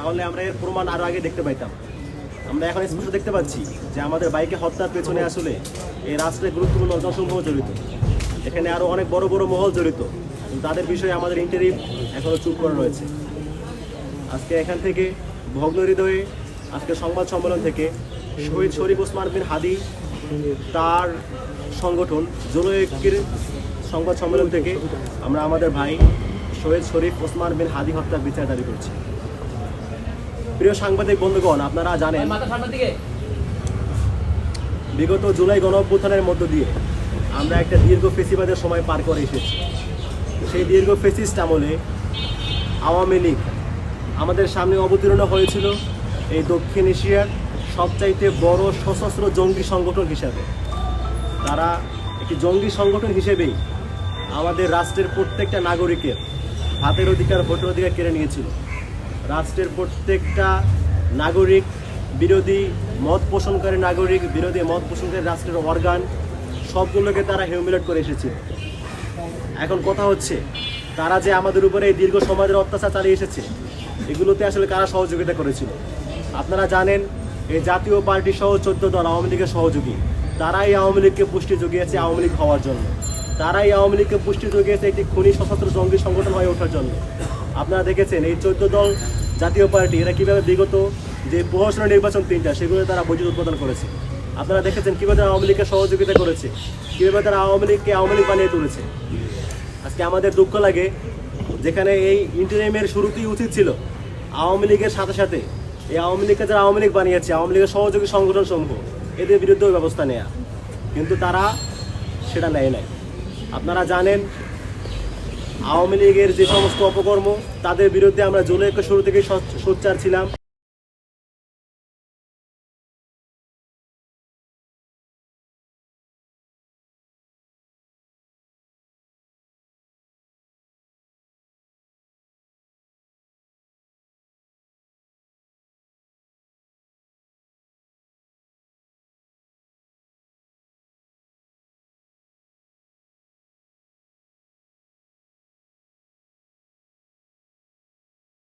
তাহলে আমরা এর প্রমাণ আরো আগে দেখতে পাইতাম। আমরা এখন স্পষ্ট দেখতে পাচ্ছি যে আমাদের বাইকে হত্যার পেছনে আসলে এই রাষ্ট্রের গুরুত্বপূর্ণ অর্জনসমূহ জড়িত। এখানে আরো অনেক বড় বড় মহল জড়িত, কিন্তু তাদের বিষয়ে আমাদের ইন্টারিম এখনো চুপ করে রয়েছে। আজকে এখান থেকে ভগ্ন হৃদয়ে আজকে সংবাদ সম্মেলন থেকে শহীদ শরীফ ওসমান বিন হাদি তার সংগঠন জুলুয়েকের সংবাদ সম্মেলন থেকে আমরা আমাদের ভাই শহীদ শরীফ ওসমান বিন হাদি হত্যার বিচার দাবি করছি। প্রিয় সাংবাদিক বন্ধুগণ, আপনারা জানেন বিগত জুলাই গণঅভ্যুত্থানের মধ্য দিয়ে আমরা একটা দীর্ঘ ফেসিবাদের সময় পার করে এসেছি। সেই দীর্ঘ ফেসিস্ট আমলে আওয়ামী লীগ আমাদের সামনে অবতীর্ণ হয়েছিল এই দক্ষিণ এশিয়ার সবচাইতে বড় সশস্ত্র জঙ্গি সংগঠন হিসাবে। তারা একটি জঙ্গি সংগঠন হিসেবেই আমাদের রাষ্ট্রের প্রত্যেকটা নাগরিকের ভাতের অধিকার, ভোটের অধিকার কেড়ে নিয়েছিল। রাষ্ট্রের প্রত্যেকটা নাগরিক, বিরোধী মত পোষণকারী নাগরিক, বিরোধী মত পোষণকারী রাষ্ট্রের অর্গান সবগুলোকে তারা হিউমিলেট করে এসেছিল। এখন কথা হচ্ছে, তারা যে আমাদের উপরে এই দীর্ঘ সমাজের অত্যাচার চালিয়ে এসেছে, এগুলোতে আসলে কারা সহযোগিতা করেছিল? আপনারা জানেন এই জাতীয় পার্টি সহ 14 দল আওয়ামী লীগের সহযোগী। তারাই আওয়ামী লীগকে পুষ্টি জুগিয়েছে আওয়ামী লীগ হওয়ার জন্য। তারাই আওয়ামী লীগকে পুষ্টি জুগিয়েছে একটি খুনি সশস্ত্র জঙ্গি সংগঠন হয়ে ওঠার জন্য। আপনারা দেখেছেন এই 14 দল জাতীয় পার্টি এরা কীভাবে বিগত যে প্রহসনের নির্বাচন 3টা সেগুলো তারা বৈদ্যুৎ উৎপাদন করেছে। আপনারা দেখেছেন কীভাবে তারা আওয়ামী লীগকে সহযোগিতা করেছে, কীভাবে তারা আওয়ামী লীগকে আওয়ামী লীগ বানিয়ে তুলেছে। আজকে আমাদের দুঃখ লাগে, যেখানে এই ইন্টারিমের শুরুতেই উচিত ছিল আওয়ামী লীগের সাথে সাথে এই আওয়ামী লীগকে যারা আওয়ামী লীগ বানিয়েছে, আওয়ামী লীগের সহযোগী সংগঠন সমূহ, এদের বিরুদ্ধেও ব্যবস্থা নেয়া, কিন্তু তারা সেটা নেয় নাই। আপনারা জানেন আওয়ামী লীগের যে সমস্ত অপকর্ম, তাদের বিরুদ্ধে আমরা জুলাইয়ের শুরু থেকেই সোচ্চার ছিলাম।